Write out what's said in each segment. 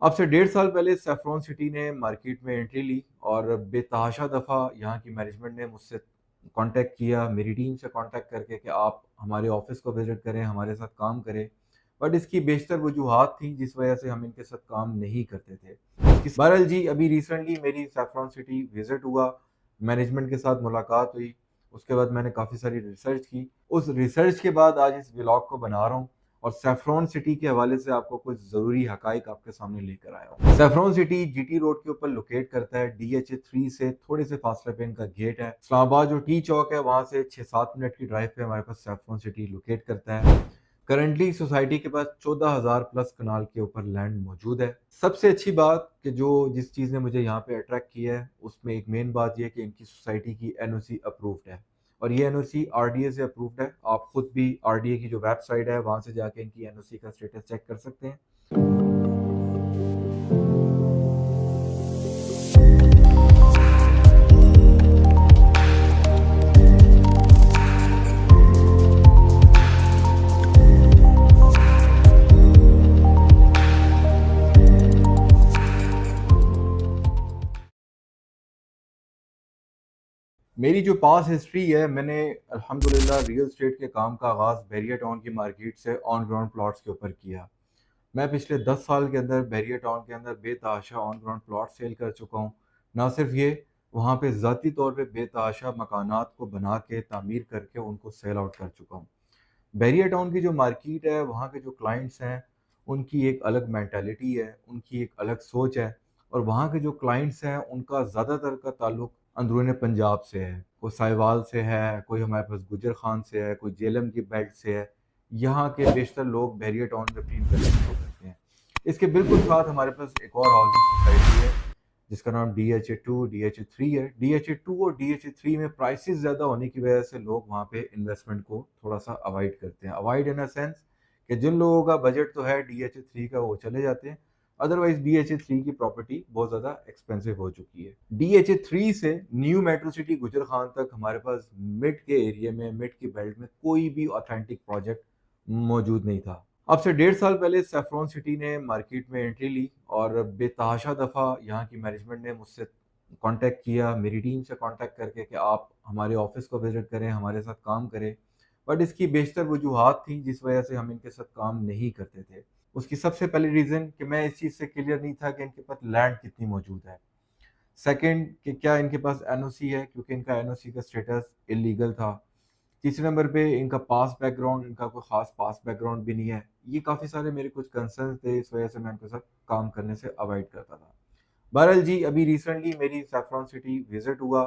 अब से 1.5 साल पहले सैफरॉन सिटी ने मार्केट में एंट्री ली और बेतहाशा दफ़ा यहाँ की मैनेजमेंट ने मुझसे कांटेक्ट किया, मेरी टीम से कांटेक्ट करके कि आप हमारे ऑफिस को विज़िट करें, हमारे साथ काम करें। बट इसकी बेशतर वजूहात थी जिस वजह से हम इनके साथ काम नहीं करते थे। बहरहाल जी, अभी रिसेंटली मेरी सैफरॉन सिटी विज़िट हुआ, मैनेजमेंट के साथ मुलाकात हुई, उसके बाद मैंने काफ़ी सारी रिसर्च की। उस रिसर्च के बाद आज इस व्लॉग को बना रहा हूँ और सैफरॉन सिटी के हवाले से आपको कुछ ज़रूरी हकाइक आपके सामने लेकर आया हूँ। सैफरॉन सिटी जीटी रोड के ऊपर लोकेट करता है। DHA 3 से थोड़े से फासले पे इनका गेट है। इस्लामाबाद जो टी चौक है वहाँ से 6-7 मिनट की ड्राइव पे हमारे पास सैफरॉन सिटी लोकेट करता है। करंटली सोसाइटी के पास 14,000 प्लस कनाल के ऊपर लैंड मौजूद है। सबसे अच्छी बात कि जो जिस चीज़ ने मुझे यहाँ पे अट्रैक्ट किया है उसमें एक मेन बात यह है कि इनकी सोसाइटी की एनओसी अप्रूव्ड है और ये एनओसी आरडीए से अप्रूव्ड है। आप खुद भी आरडीए की जो वेबसाइट है वहां से जाके इनकी एनओसी का स्टेटस चेक कर सकते हैं। मेरी जो पास हिस्ट्री है, मैंने अल्हम्दुलिल्लाह रियल स्टेट के काम का आगाज़ बैरिया टाउन की मार्केट से ऑन ग्राउंड प्लॉट्स के ऊपर किया। मैं पिछले 10 साल के अंदर बैरिया टाउन के अंदर बेतहाशा ऑन ग्राउंड प्लॉट सेल कर चुका हूँ। ना सिर्फ ये, वहाँ पे ज़ाती तौर पे बेतहाशा मकानात को बना के तामीर करके उनको सेल आउट कर चुका हूँ। बैरिया टाउन की जो मार्केट है, वहाँ के जो क्लाइंट्स हैं, उनकी एक अलग मेंटालिटी है, उनकी एक अलग सोच है और वहाँ के जो क्लाइंट्स हैं, उनका ज़्यादातर का ताल्लुक अंदरूनी पंजाब से है। कोई साहिवाल से है, कोई हमारे पास गुजर खान से है, कोई जेलम की बेल्ट से है। यहाँ के बेशतर लोग बैरिया टाउन में अपनी इन्वेस्टमेंट करते हैं। इसके बिल्कुल साथ हमारे पास एक और हाउसिंग सोसाइटी है जिसका नाम DHA 2 DHA 3 है। DHA 2 और DHA 3 में प्राइसेस ज़्यादा होने की वजह से लोग वहाँ पे इन्वेस्टमेंट को थोड़ा सा अवॉइड करते हैं। अवॉइड इन अ सेंस कि जिन लोगों का बजट तो है DHA 3 का, वो चले जाते हैं। अदरवाइज DHA 3 की प्रॉपर्टी बहुत ज़्यादा एक्सपेंसिव हो चुकी है। DHA 3 से न्यू मेट्रो सिटी गुजर खान तक हमारे पास मिड के एरिया में, मिड की बेल्ट में कोई भी ऑथेंटिक प्रोजेक्ट मौजूद नहीं था। अब से 1.5 साल पहले सैफरॉन सिटी ने मार्केट में एंट्री ली और बेतहाशा दफ़ा यहाँ की मैनेजमेंट ने मुझसे कांटेक्ट किया, मेरी टीम से कांटेक्ट करके कि आप हमारे ऑफिस को विज़िट करें, हमारे साथ काम करें। बट इसकी बेशतर वजूहात थी जिस वजह से हम इनके साथ काम नहीं करते थे। उसकी सबसे पहली रीज़न कि मैं इस चीज़ से क्लियर नहीं था कि इनके पास लैंड कितनी मौजूद है। सेकंड, कि क्या इनके पास एनओसी है, क्योंकि इनका एनओसी का स्टेटस इलीगल था। तीसरे नंबर पे इनका पास बैकग्राउंड, इनका कोई ख़ास पास बैकग्राउंड भी नहीं है। ये काफ़ी सारे मेरे कुछ कंसर्न्स थे, इस वजह से मैं इनके साथ काम करने से अवॉइड करता था। बहरहाल जी, अभी रिसेंटली मेरी सैफरॉन सिटी विज़िट हुआ,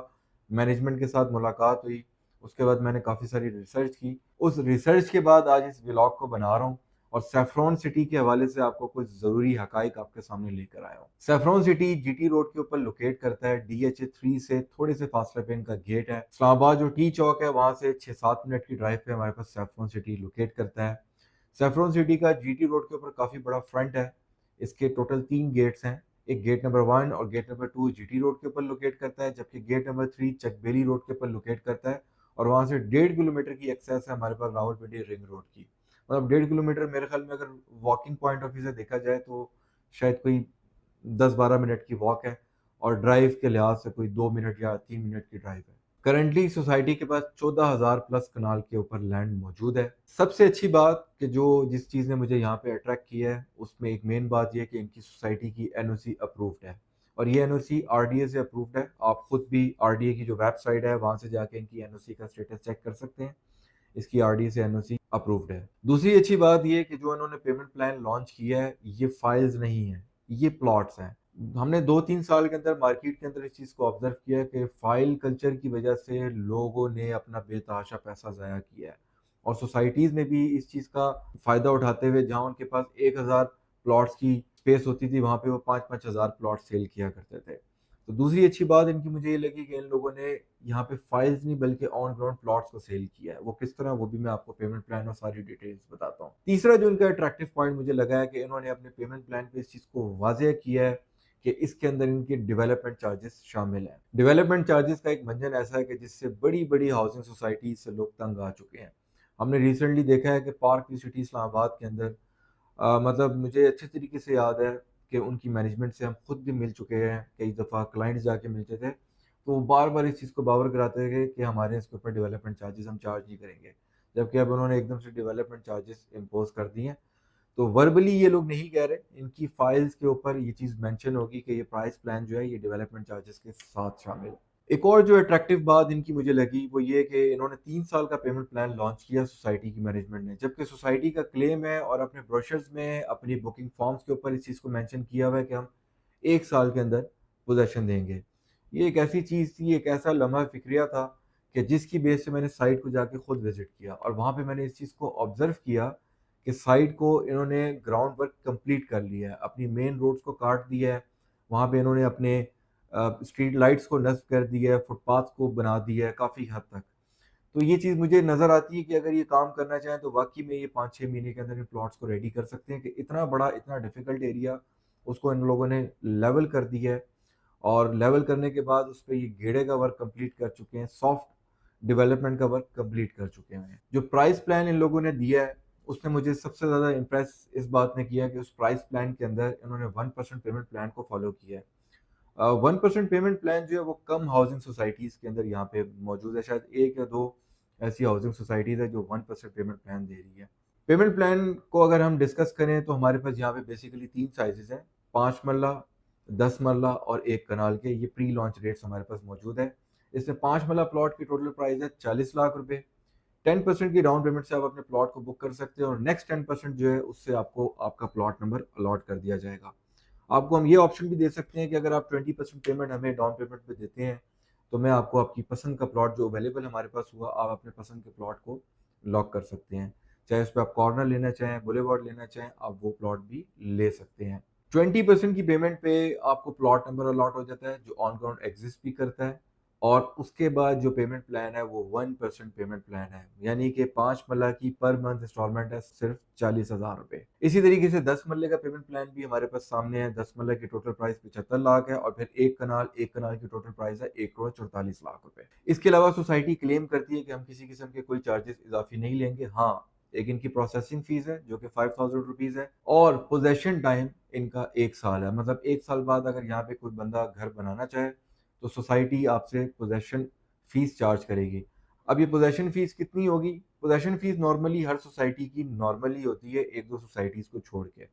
मैनेजमेंट के साथ मुलाकात हुई, उसके बाद मैंने काफ़ी सारी रिसर्च की। उस रिसर्च के बाद आज इस व्लॉग को बना रहा हूँ और सैफरॉन सिटी के हवाले से आपको कुछ ज़रूरी हकाइक आपके सामने लेकर आया हूँ। सैफरॉन सिटी जीटी रोड के ऊपर लोकेट करता है। DHA 3 से थोड़े से फासले पे इनका गेट है। इस्लामाबाद जो टी चौक है वहाँ से 6-7 मिनट की ड्राइव पे हमारे पास सैफरॉन सिटी लोकेट करता है। सैफरॉन सिटी का जीटी रोड के ऊपर काफ़ी बड़ा फ्रंट है। इसके टोटल 3 गेट्स हैं। एक गेट नंबर 1 और गेट नंबर 2 जीटी रोड के ऊपर लोकेट करता है, जबकि गेट नंबर 3 चकबेली रोड के ऊपर लोकेट करता है और वहाँ से 1.5 किलोमीटर की एक्सेस है हमारे पास रावलपिंडी रिंग रोड की। मतलब 1.5 किलोमीटर मेरे ख्याल में अगर वॉकिंग पॉइंट ऑफ व्यू से देखा जाए तो शायद कोई 10-12 मिनट की वॉक है और ड्राइव के लिहाज से कोई 2 मिनट या 3 मिनट की ड्राइव है। करंटली सोसाइटी के पास 14,000 प्लस कनाल के ऊपर लैंड मौजूद है। सबसे अच्छी बात कि जो जिस चीज़ ने मुझे यहाँ पे अट्रैक्ट किया है उसमें एक मेन बात यह है कि इनकी सोसाइटी की एनओसी अप्रूव्ड है और ये एनओसी आरडीए से अप्रूव्ड है। आप खुद भी आरडीए की जो वेबसाइट है वहां से जाके इनकी एनओसी का स्टेटस चेक कर सकते हैं। इसकी आरडीए से एनओसी अप्रूव्ड है। दूसरी अच्छी बात यह कि जो इन्होंने पेमेंट प्लान लॉन्च किया है, ये फाइल्स नहीं है, ये प्लॉट्स हैं। हमने 2-3 साल के अंदर मार्केट के अंदर इस चीज़ को ऑब्जर्व किया है कि फाइल कल्चर की वजह से लोगों ने अपना बेतहाशा पैसा ज़ाया किया है और सोसाइटीज़ ने भी इस चीज़ का फ़ायदा उठाते हुए जहाँ उनके पास 1,000 प्लॉट्स की स्पेस होती थी, वहाँ पे वो 5-5 हज़ार प्लॉट सेल किया करते थे। तो दूसरी अच्छी बात इनकी मुझे ये लगी कि इन लोगों ने यहाँ पे फाइल्स नहीं बल्कि ऑन ग्राउंड प्लॉट्स को सेल किया है। वो किस तरह, वो भी मैं आपको पेमेंट प्लान और सारी डिटेल्स बताता हूँ। तीसरा जो इनका अट्रैक्टिव पॉइंट मुझे लगा है कि इन्होंने अपने पेमेंट प्लान पे इस चीज़ को वाज़ेह किया है कि इसके अंदर इनके डेवलपमेंट चार्जेस शामिल हैं। डेवलपमेंट चार्जेस का एक मंजन ऐसा है कि जिससे बड़ी-बड़ी हाउसिंग सोसाइटी से लोग तंग आ चुके हैं। हमने रिसेंटली देखा है कि पार्क व्यू सिटी इस्लामाबाद के अंदर मतलब मुझे अच्छे तरीके से याद है, कि उनकी मैनेजमेंट से हम खुद भी मिल चुके हैं, कई दफ़ा क्लाइंट्स जाके मिलते थे, तो वो बार-बार इस चीज़ को बावर कराते थे कि हमारे इसके ऊपर डेवलपमेंट चार्जेज़ हम चार्ज नहीं करेंगे। जबकि अब उन्होंने एकदम से डेवलपमेंट चार्जेज़ इम्पोज़ कर दिए हैं। तो वर्बली ये लोग नहीं कह रहे, इनकी फाइल्स के ऊपर ये चीज़ मेंशन होगी कि ये प्राइस प्लान जो है ये डेवलपमेंट चार्जेस के साथ शामिल है। एक और जो अट्रैक्टिव बात इनकी मुझे लगी वो ये कि इन्होंने 3 साल का पेमेंट प्लान लॉन्च किया सोसाइटी की मैनेजमेंट ने, जबकि सोसाइटी का क्लेम है और अपने ब्रोशर्स में अपनी बुकिंग फॉर्म्स के ऊपर इस चीज़ को मेंशन किया हुआ है कि हम 1 साल के अंदर पोज़ेशन देंगे। ये एक ऐसी चीज़ थी, एक ऐसा लम्हा फ़िक्रिया था कि जिसकी बेस से मैंने साइट को जाके खुद विज़िट किया और वहाँ पे मैंने इस चीज़ को ऑब्ज़र्व किया कि साइट को इन्होंने ग्राउंड वर्क कंप्लीट कर लिया है, अपनी मेन रोड्स को काट दिया है, वहाँ पे इन्होंने अपने स्ट्रीट लाइट्स को नस्ब कर दिया है, फुटपाथ को बना दिया है काफ़ी हद तक। तो ये चीज़ मुझे नज़र आती है कि अगर ये काम करना चाहें तो वाक़ई में ये 5-6 महीने के अंदर इन प्लॉट्स को रेडी कर सकते हैं कि इतना बड़ा, इतना डिफ़िकल्ट एरिया उसको इन लोगों ने लेवल कर दिया है और लेवल करने के बाद उस पे ये गेड़े का वर्क कंप्लीट कर चुके हैं, सॉफ्ट डेवलपमेंट का वर्क कंप्लीट कर चुके हैं। जो प्राइस प्लान इन लोगों ने दिया है, उसने मुझे सबसे ज़्यादा इम्प्रेस इस बात ने किया कि उस प्राइस प्लान के अंदर इन्होंने 1% पेमेंट प्लान को फ़ॉलो किया है। 1% पेमेंट प्लान जो है वो कम हाउसिंग सोसाइटीज़ के अंदर यहाँ पे मौजूद है, शायद 1 या 2 ऐसी हाउसिंग सोसाइटीज़ है जो 1% पेमेंट प्लान दे रही है। पेमेंट प्लान को अगर हम डिस्कस करें तो हमारे पास यहाँ पे बेसिकली 3 साइज़ेज़ हैं, 5 मरला, 10 मरला और 1 कनाल के, ये प्री लॉन्च रेट्स हमारे पास मौजूद है। इसमें 5 मरला प्लॉट की टोटल प्राइस है 40 लाख रुपए। 10% की डाउन पेमेंट से आप अपने प्लॉट को बुक कर सकते हैं और नेक्स्ट 10% जो है उससे आपको आपका प्लॉट नंबर अलॉट कर दिया जाएगा। आपको हम ये ऑप्शन भी दे सकते हैं कि अगर आप 20% पेमेंट हमें डाउन पेमेंट पे देते हैं, तो मैं आपको आपकी पसंद का प्लॉट जो अवेलेबल हमारे पास हुआ, आप अपने पसंद के प्लॉट को लॉक कर सकते हैं। चाहे उस पे आप कॉर्नर लेना चाहें, बुलेवार्ड लेना चाहें, आप वो प्लॉट भी ले सकते हैं। 20% की पेमेंट पे आपको प्लॉट नंबर अलॉट हो जाता है, जो ऑन ग्राउंड एग्जिस्ट भी करता है और उसके बाद जो पेमेंट प्लान है वो 1% पेमेंट प्लान है, यानी कि 5 मरला की पर मंथ इंस्टॉलमेंट है सिर्फ 40,000 रुपए। इसी तरीके से 10 मरले का पेमेंट प्लान भी हमारे पास सामने है। 10 मरला की टोटल प्राइस 75 लाख है और फिर एक कनाल की टोटल प्राइस है 1,44,00,000 रुपए। इसके अलावा सोसाइटी क्लेम करती है कि हम किसी किस्म के कोई चार्जेस इजाफी नहीं लेंगे। हाँ, एक इनकी प्रोसेसिंग फीस है जो कि 5,000 रुपीज है और पोजेशन टाइम इनका 1 साल है। मतलब 1 साल बाद अगर यहाँ पे कोई बंदा घर बनाना चाहे तो सोसाइटी आपसे पोजेशन फीस चार्ज करेगी। अब ये पोजेशन फीस कितनी होगी? पोजेशन फीस नॉर्मली हर सोसाइटी की नॉर्मली होती है, 1-2 सोसाइटीज़ को छोड़ के।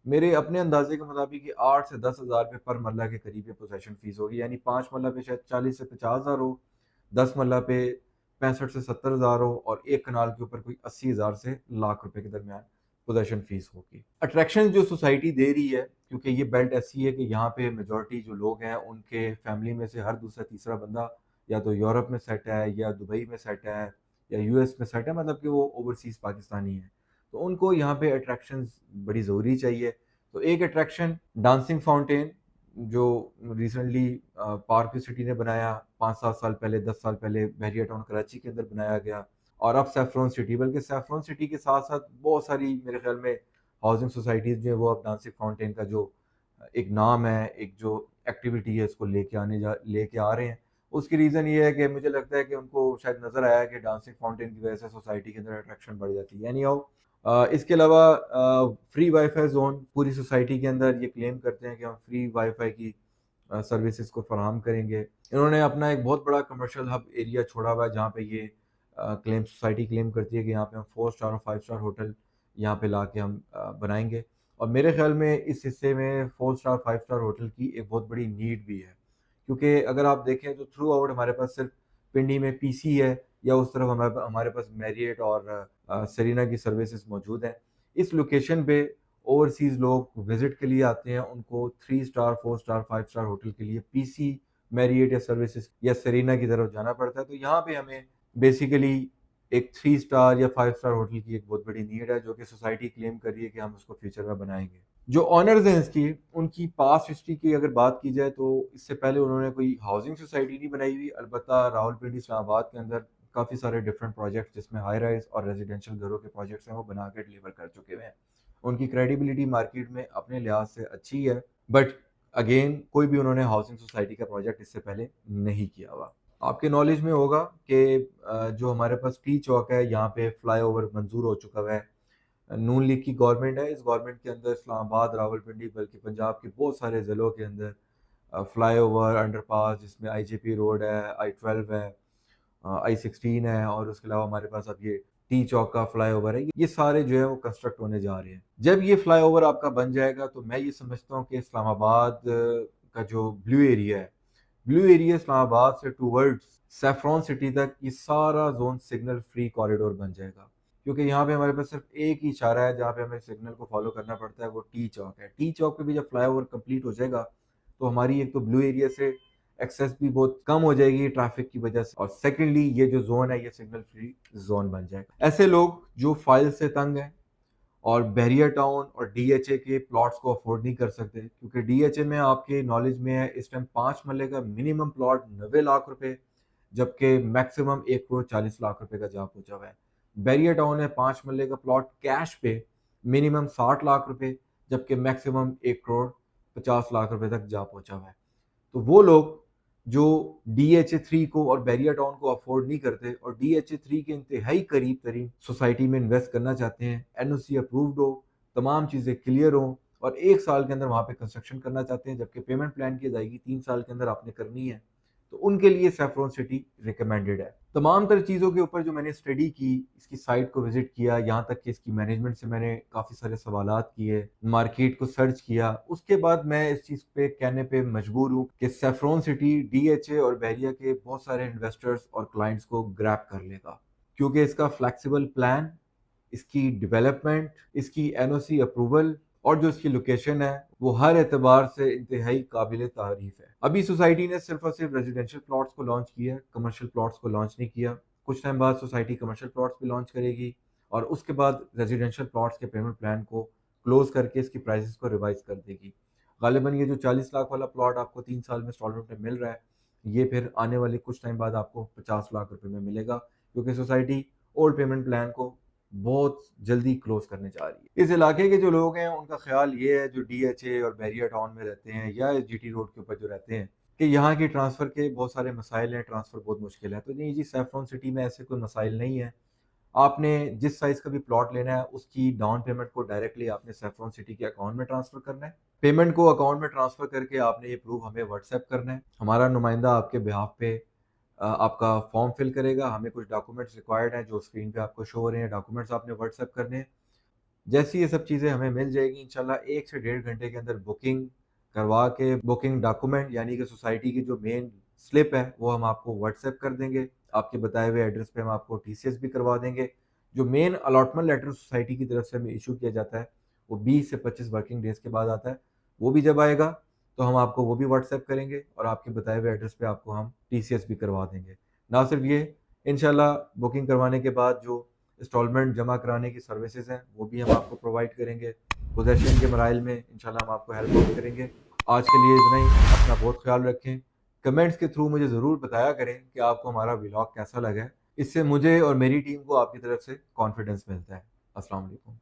मेरे अपने अंदाजे के मुताबिक ये 8 से 10,000 रुपए पर मरला के करीब ये पोजेशन फीस होगी, यानी 5 मरला पे शायद 40 से 50,000 हो, 10 मरला पे 65 से 70,000 हो और 1 कनाल के ऊपर कोई 80,000 से लाख रुपए के दरमियान पोजेशन फीस होगी। अट्रैक्शन जो सोसाइटी दे रही है, क्योंकि ये बेल्ट ऐसी है कि यहाँ पे मेजॉरिटी जो लोग हैं उनके फैमिली में से हर दूसरा तीसरा बंदा या तो यूरोप में सेट है या दुबई में सेट है या यूएस में सेट है, मतलब कि वो ओवरसीज पाकिस्तानी है, तो उनको यहाँ पे अट्रैक्शंस बड़ी ज़रूरी चाहिए। तो एक अट्रैक्शन डांसिंग फाउंटेन जो रिसेंटली पार्क सिटी ने बनाया, 5-7 साल पहले, 10 साल पहले बहरिया टाउन कराची के अंदर बनाया गया और अब सैफरॉन सिटी, बल्कि सैफरॉन सिटी के साथ साथ बहुत सारी मेरे ख्याल में हाउसिंग सोसाइटीज़ जो है वो अब डांसिंग फाउंटेन का जो एक नाम है, एक जो एक्टिविटी है उसको लेके आ रहे हैं। उसकी रीज़न ये है कि मुझे लगता है कि उनको शायद नज़र आया कि डांसिंग फाउंटेन की वजह से सोसाइटी के अंदर अट्रैक्शन बढ़ जाती है। एनी हाउ इसके अलावा फ्री वाईफाई ज़ोन पूरी सोसाइटी के अंदर ये क्लेम करते हैं कि हम फ्री वाईफाई की सर्विसेज को फराहम करेंगे। इन्होंने अपना एक बहुत बड़ा कमर्शियल हब एरिया छोड़ा हुआ है जहाँ पे ये सोसाइटी क्लेम करती है कि यहाँ पे हम 4 स्टार और 5 स्टार होटल यहाँ पे ला के हम बनाएंगे और मेरे ख्याल में इस हिस्से में 4 स्टार 5 स्टार होटल की एक बहुत बड़ी नीड भी है, क्योंकि अगर आप देखें तो थ्रू आउट हमारे पास सिर्फ पिंडी में पीसी है या उस तरफ हमारे पास मैरियट और सेरिना की सर्विसेज मौजूद हैं। इस लोकेशन पे ओवरसीज़ लोग विजिट के लिए आते हैं, उनको 3 स्टार 4 स्टार 5 स्टार होटल के लिए पीसी, मैरियट या सर्विसेज या सेरिना की तरफ जाना पड़ता है। तो यहाँ पे हमें बेसिकली एक 3 स्टार या 5 स्टार होटल की एक बहुत बड़ी नीड है जो कि सोसाइटी क्लेम कर रही है कि हम उसको फ्यूचर में बनाएंगे। जो ऑनर्स हैं इसकी, उनकी पास्ट हिस्ट्री की अगर बात की जाए तो इससे पहले उन्होंने कोई हाउसिंग सोसाइटी नहीं बनाई हुई। अलबत्ता रावलपिंडी इस्लामाबाद के अंदर काफ़ी सारे डिफरेंट प्रोजेक्ट्स जिसमें हाई राइज और रेजिडेंशियल घरों के प्रोजेक्ट्स हैं वो बना के डिलीवर कर चुके हुए हैं। उनकी क्रेडिबिलिटी मार्केट में अपने लिहाज से अच्छी है, बट अगेन कोई भी उन्होंने हाउसिंग सोसाइटी का प्रोजेक्ट इससे पहले नहीं किया हुआ। आपके नॉलेज में होगा कि जो हमारे पास टी चौक है यहाँ पे फ्लाईओवर मंजूर हो चुका हुआ है। नून लीग की गवर्नमेंट है। इस गवर्नमेंट के अंदर इस्लामाबाद, रावलपिंडी बल्कि पंजाब के बहुत सारे ज़िलों के अंदर फ्लाईओवर, अंडरपास, जिसमें आईजीपी रोड है, आई-12 है, आई-16 है, और उसके अलावा हमारे पास अब ये टी चौक का फ्लाईओवर है। ये सारे जो है वो कंस्ट्रक्ट होने जा रहे हैं। जब ये फ्लाईओवर आपका बन जाएगा तो मैं ये समझता हूँ कि इस्लामाबाद का जो ब्लू एरिया इस्लामाबाद से टूवर्ड्स सैफरॉन सिटी तक ये सारा जोन सिग्नल फ्री कॉरिडोर बन जाएगा। क्योंकि यहाँ पे हमारे पास सिर्फ एक ही इशारा है जहाँ पे हमें सिग्नल को फॉलो करना पड़ता है, वो टी चौक है। टी चौक पे भी जब फ्लाईओवर कंप्लीट हो जाएगा तो हमारी एक तो ब्लू एरिया से एक्सेस भी बहुत कम हो जाएगी ट्रैफिक की वजह से, और सेकेंडली ये जो जोन है ये सिग्नल फ्री जोन बन जाएगा। ऐसे लोग जो फाइल से तंग हैं और बैरियर टाउन और डीएचए के प्लॉट्स को अफोर्ड नहीं कर सकते, क्योंकि डीएचए में आपके नॉलेज में है इस टाइम 5 मरले का मिनिमम प्लॉट 90 लाख रुपए, जबकि मैक्सिमम 1 करोड़ 40 लाख रुपए का जा पहुंचा हुआ है। बैरियर टाउन में 5 मरले का प्लॉट कैश पे मिनिमम 60 लाख रुपए, जबकि मैक्सिमम 1 करोड़ 50 लाख रुपए तक जा पहुंचा हुआ है। तो वो लोग जो DHA3 को और बैरियर टाउन को अफोर्ड नहीं करते और DHA3 के इंतहाई करीब तरीन सोसाइटी में इन्वेस्ट करना चाहते हैं, एनओसी अप्रूव्ड हो, तमाम चीज़ें क्लियर हो, और 1 साल के अंदर वहाँ पे कंस्ट्रक्शन करना चाहते हैं, जबकि पेमेंट प्लान की अदायगी 3 साल के अंदर आपने करनी है, तो उनके लिए सैफरॉन सिटी रिकमेंडेड है। तमाम तरह चीज़ों के ऊपर जो मैंने स्टडी की, इसकी साइट को विजिट किया, यहाँ तक कि इसकी मैनेजमेंट से मैंने काफ़ी सारे सवालात किए, मार्केट को सर्च किया, उसके बाद मैं इस चीज़ पे कहने पे मजबूर हूँ कि सैफरॉन सिटी डीएचए और बहरिया के बहुत सारे इन्वेस्टर्स और क्लाइंट्स को ग्रैब कर लेगा, क्योंकि इसका फ्लेक्सिबल प्लान, इसकी डेवलपमेंट, इसकी एनओसी अप्रूवल और जो इसकी लोकेशन है वो हर एतबार से इंतहाई काबिल तारीफ है। अभी सोसाइटी ने सिर्फ और सिर्फ रेजिडेंशियल प्लॉट्स को लॉन्च किया है, कमर्शियल प्लॉट्स को लॉन्च नहीं किया। कुछ टाइम बाद सोसाइटी कमर्शियल प्लॉट्स भी लॉन्च करेगी और उसके बाद रेजिडेंशियल प्लॉट्स के पेमेंट प्लान को क्लोज करके इसकी प्राइसेस को रिवाइज कर देगी। गालिबन ये जो 40 लाख वाला प्लॉट आपको 3 साल में इंस्टॉलमेंट में मिल रहा है, ये फिर आने वाले कुछ टाइम बाद आपको 50 लाख रुपए में मिलेगा, क्योंकि सोसाइटी ओल्ड पेमेंट प्लान को बहुत जल्दी क्लोज करने जा रही है। इस इलाके के जो लोग हैं उनका ख्याल ये है, जो डीएचए और बैरियर टाउन में रहते हैं या जीटी रोड के ऊपर जो रहते हैं, कि यहाँ की ट्रांसफ़र के बहुत सारे मसाइल हैं, ट्रांसफ़र बहुत मुश्किल है। तो नहीं जी, सैफरॉन सिटी में ऐसे कोई मसाइल नहीं है। आपने जिस साइज़ का भी प्लॉट लेना है उसकी डाउन पेमेंट को डायरेक्टली आपने सैफरॉन सिटी के अकाउंट में ट्रांसफ़र करना है। पेमेंट को अकाउंट में ट्रांसफ़र करके आपने ये प्रूफ हमें व्हाट्सएप करना है। हमारा नुमाइंदा आपके बिहाफ पे आपका फॉर्म फिल करेगा। हमें कुछ डॉक्यूमेंट्स रिक्वायर्ड हैं जो स्क्रीन पे आपको शो हो रहे हैं, डॉक्यूमेंट्स आपने व्हाट्सएप करने हैं। जैसी ये सब चीज़ें हमें मिल जाएगी, इंशाल्लाह 1 से 1.5 घंटे के अंदर बुकिंग करवा के बुकिंग डॉक्यूमेंट यानी कि सोसाइटी की जो मेन स्लिप है वो हम आपको व्हाट्सएप कर देंगे। आपके बताए हुए एड्रेस पे हम आपको टीसीएस भी करवा देंगे। जो मेन अलॉटमेंट लेटर सोसाइटी की तरफ से हमें इशू किया जाता है वो 20 से 25 वर्किंग डेज़ के बाद आता है। वो भी जब आएगा तो हम आपको वो भी व्हाट्सएप करेंगे और आपके बताए हुए एड्रेस पे आपको हम टीसीएस भी करवा देंगे। ना सिर्फ ये, इंशाल्लाह बुकिंग करवाने के बाद जो इंस्टॉलमेंट जमा कराने की सर्विसेज हैं वो भी हम आपको प्रोवाइड करेंगे। पोजेसन के मराइल में इंशाल्लाह हम आपको हेल्प आउट करेंगे। आज के लिए इतना ही। अपना बहुत ख्याल रखें। कमेंट्स के थ्रू मुझे ज़रूर बताया करें कि आपको हमारा व्लॉग कैसा लगा है। इससे मुझे और मेरी टीम को आपकी तरफ से कॉन्फिडेंस मिलता है। अस्सलाम वालेकुम।